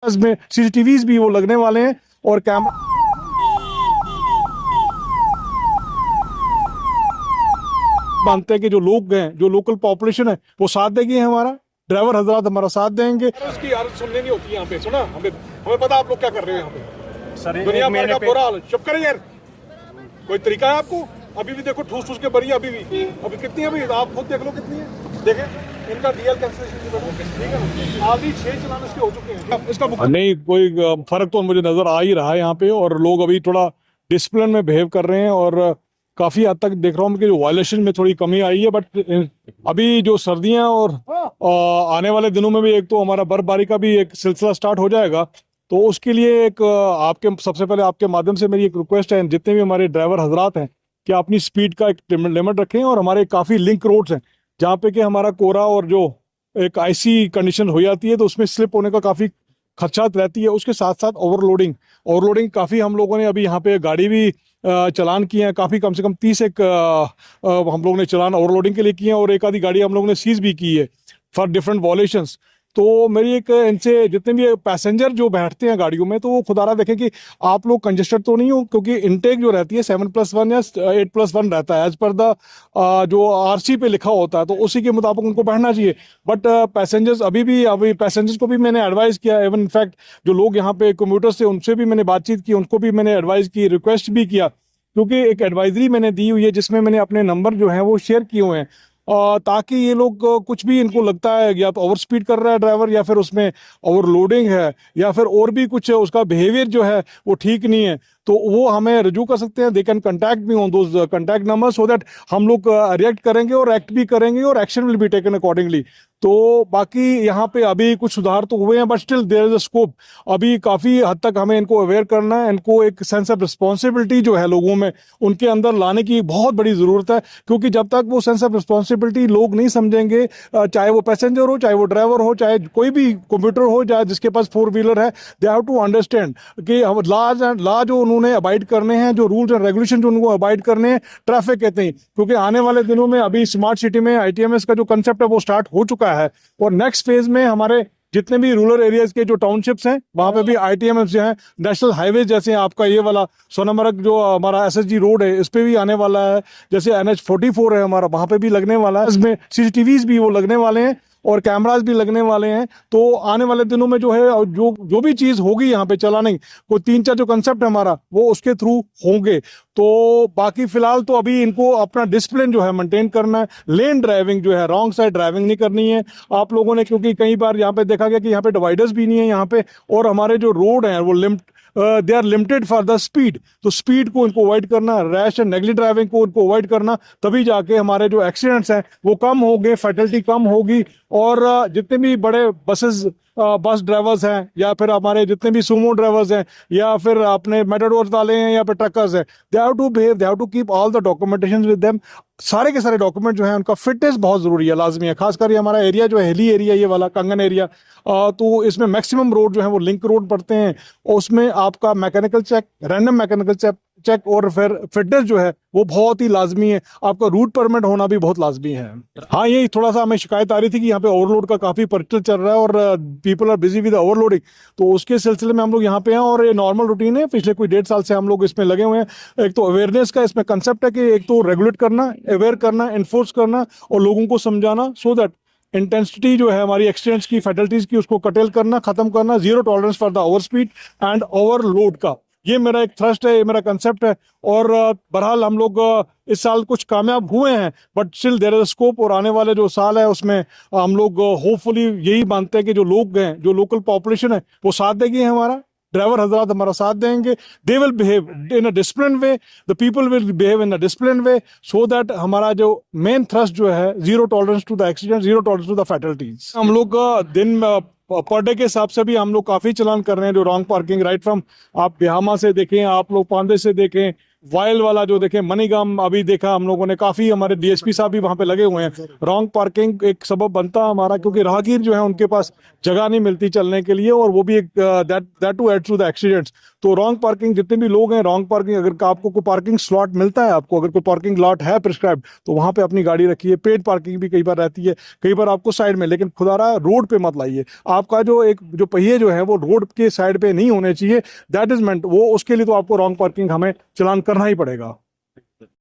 इसमें सीसीटीवीज भी वो लगने वाले हैं और कैमरा मानते हैं कि जो लोग हैं, जो लोकल पॉपुलेशन है, वो साथ देगी हमारा, ड्राइवर हजरात हमारा साथ देंगे। उसकी यार सुनने नहीं होती यहाँ पे, सुना हमें पता आप लोग क्या कर रहे हो यहाँ पे। सर दुनिया भर का बुरा हाल, चुप करें यार, कोई तरीका है आपको? अभी भी देखो ठूस ठूस के भरी, अभी कितनी है, अभी आप खुद देख लो कितनी है, देखें इनका डीएल कैंसिलेशन आधी 6 चलान इसके हो चुके हैं। इसका नहीं कोई फर्क तो मुझे नजर आ ही रहा है यहाँ पे, और लोग अभी थोड़ा डिसिप्लिन में बिहेव कर रहे हैं और काफी हद तक देख रहा हूँ कि जो वायलेशन में थोड़ी कमी आई है। बट अभी जो सर्दियां और आने वाले दिनों में भी एक तो हमारा बर्फबारी का भी एक सिलसिला स्टार्ट हो जाएगा, तो उसके लिए एक आपके सबसे पहले आपके माध्यम से मेरी एक रिक्वेस्ट है, जितने भी हमारे ड्राइवर हजरात हैं कि अपनी स्पीड का एक लिमिट रखें। और हमारे काफ़ी लिंक रोड्स हैं जहाँ पे कि हमारा कोहरा और जो एक आइसी कंडीशन हो जाती है तो उसमें स्लिप होने का काफ़ी खदशात रहती है। उसके साथ साथ ओवरलोडिंग काफ़ी हम लोगों ने अभी यहाँ पे गाड़ी भी चलान किए हैं, काफ़ी कम से कम 30 एक हम लोगों ने चलान ओवरलोडिंग के लिए किए हैं, और एक आधी गाड़ी हम लोगों ने सीज भी की है फॉर डिफरेंट वॉलेशंस। तो मेरी एक इनसे जितने भी पैसेंजर जो बैठते हैं गाड़ियों में, तो वो खुदारा देखें कि आप लोग कंजेस्टेड तो नहीं हो, क्योंकि इनटेक जो रहती है 7+1 या 8+1 रहता है एज पर द जो आरसी पे लिखा होता है, तो उसी के मुताबिक उनको बैठना चाहिए। बट अभी पैसेंजर्स को भी मैंने एडवाइस किया, इवन इनफैक्ट जो लोग यहाँ पे कम्यूटर्स थे उनसे भी मैंने बातचीत की, उनको भी मैंने एडवाइस की, रिक्वेस्ट भी किया, क्योंकि एक एडवाइजरी मैंने दी हुई है जिसमें मैंने अपने नंबर जो है वो शेयर किए हुए हैं, ताकि ये लोग कुछ भी इनको लगता है या तो ओवर स्पीड कर रहा है ड्राइवर, या फिर उसमें ओवरलोडिंग है, या फिर और भी कुछ उसका बिहेवियर जो है वो ठीक नहीं है, तो वो हमें रजू कर सकते हैं। They can contact me on those contact number, so that हम लोग रिएक्ट करेंगे और एक्ट भी करेंगे और action will be taken accordingly. तो बाकी यहाँ पे अभी कुछ सुधार तो हुए हैं, but still there is a scope. अभी काफ़ी हद तक हमें इनको अवेयर करना है, इनको एक सेंस ऑफ रिस्पॉन्सिबिलिटी जो है लोगों में उनके अंदर लाने की बहुत बड़ी ज़रूरत है, क्योंकि जब तक वो सेंस ऑफ रिस्पॉन्सिबिलिटी लोग नहीं समझेंगे, चाहे वो पैसेंजर हो, चाहे वो ड्राइवर हो, चाहे कोई भी कंप्यूटर हो, चाहे जिसके पास 4 व्हीलर है, दे हैव टू अंडरस्टैंड कि लॉ जो उन्होंने अबाइड करने हैं, जो रूल्स एंड रेगुलेशन जो उनको अबाइड करने हैं, ट्रैफिक कहते हैं। क्योंकि आने वाले दिनों में अभी स्मार्ट सिटी में ITMS का जो कंसेप्ट है वो स्टार्ट हो चुका है, और नेक्स्ट फेज में हमारे जितने भी रूरल एरियाज के जो टाउनशिप्स हैं वहां पे भी ITMS जो है, नेशनल हाईवे जैसे आपका ये वाला सोनामर्ग जो हमारा SSG रोड है, इस पे भी आने वाला है, जैसे NH44 है हमारा, वहां पे भी लगने वाला है। इसमें CCTVs भी वो लगने वाले हैं और कैमरास भी लगने वाले हैं। तो आने वाले दिनों में जो है जो भी चीज़ होगी यहाँ पे चलाने को 3-4 जो कंसेप्ट है हमारा वो उसके थ्रू होंगे। तो बाकी फिलहाल तो अभी इनको अपना डिसिप्लिन जो है मेंटेन करना है, लेन ड्राइविंग जो है, रॉन्ग साइड ड्राइविंग नहीं करनी है आप लोगों ने, क्योंकि कई बार यहाँ पे देखा गया कि यहाँ पे डिवाइडर्स भी नहीं है यहाँ पे, और हमारे जो रोड हैं वो they are limited for the speed. तो स्पीड को इनको अवॉइड करना, रैश एंड नेगली ड्राइविंग को इनको अवॉइड करना, तभी जाके हमारे जो एक्सीडेंट्स हैं वो कम होंगे, फैटलिटी कम होगी। और जितने भी बड़े बस ड्राइवर्स हैं, या फिर हमारे जितने भी सुमो ड्राइवर्स हैं, या फिर अपने मेटाडोर वाले हैं, या फिर ट्रकर्स हैं, they have to keep all the documentation with them. सारे के सारे डॉक्यूमेंट जो है उनका फिटनेस बहुत जरूरी है, लाजमी है। खासकर ये हमारा एरिया जो है हिली एरिया, ये वाला कंगन एरिया, तो इसमें मैक्सिमम रोड जो है वो लिंक रोड पड़ते हैं, और उसमें आपका mechanical check, random mechanical check और फिर फिटनेस जो है वो बहुत ही लाजमी है। आपका रूट परमिट होना भी बहुत लाजमी है। हाँ, ये थोड़ा सा हमें शिकायत आ रही थी कि यहाँ पे ओवरलोड का काफ़ी प्रचलन चल रहा है और people are busy with overloading, तो उसके सिलसिले में हम लोग यहाँ पे हैं, और ये नॉर्मल रूटीन है। पिछले कोई 1.5 साल से हम लोग इसमें लगे हुए हैं। एक तो अवेयरनेस का इसमें कंसेप्ट है कि एक तो रेगुलेट करना, अवेयर करना, इन्फोर्स करना और लोगों को समझाना, सो दैट इंटेंसिटी जो है हमारी एक्सीडेंट्स की, फैटलिटीज की, उसको कटेल करना, खत्म करना, zero tolerance for the over speed and overload का। ये मेरा एक थ्रस्ट है, ये मेरा कंसेप्ट है। और बहरहाल हम लोग इस साल कुछ कामयाब हुए हैं, but still there is scope, और आने वाले जो साल है उसमें हम लोग होपफुली यही मानते हैं कि जो लोग हैं, जो लोकल पॉपुलेशन है, वो साथ देगी हमारा, ड्राइवर हजरात हमारा साथ देंगे। They will behave in a discipline way, the people will behave in a discipline way, so that हमारा जो मेन थ्रस्ट जो है, zero tolerance to the accident, zero tolerance to the fatalities. हम लोग दिन पर डे के हिसाब से भी हम लोग काफ़ी चलान कर रहे हैं जो रॉन्ग पार्किंग, राइट फ्रॉम आप बिहामा से देखें, आप लोग पांदे से देखें, वाइल्ड वाला जो देखे मनीगाम अभी देखा हम लोगों ने, काफी हमारे डीएसपी साहब भी वहां पे लगे हुए हैं। रॉन्ग पार्किंग एक सबब बनता है हमारा, क्योंकि राहगीर जो है उनके पास जगह नहीं मिलती चलने के लिए, और वो भी एक that to add to the accidents. तो रॉन्ग पार्किंग, जितने भी लोग हैं रॉन्ग पार्किंग, अगर आपको कोई पार्किंग स्लॉट मिलता है, आपको अगर कोई पार्किंग लॉट है प्रिस्क्राइब, तो वहां पे अपनी गाड़ी रखिए। पेड पार्किंग भी कई बार रहती है, कई बार आपको साइड में, लेकिन खुदारा रोड पे मत लाइए। आपका जो पहिए जो है वो रोड के साइड पे नहीं होने चाहिए, दैट इज मेंट वो, उसके लिए तो आपको रॉन्ग पार्किंग हमें चलान करना ही पड़ेगा।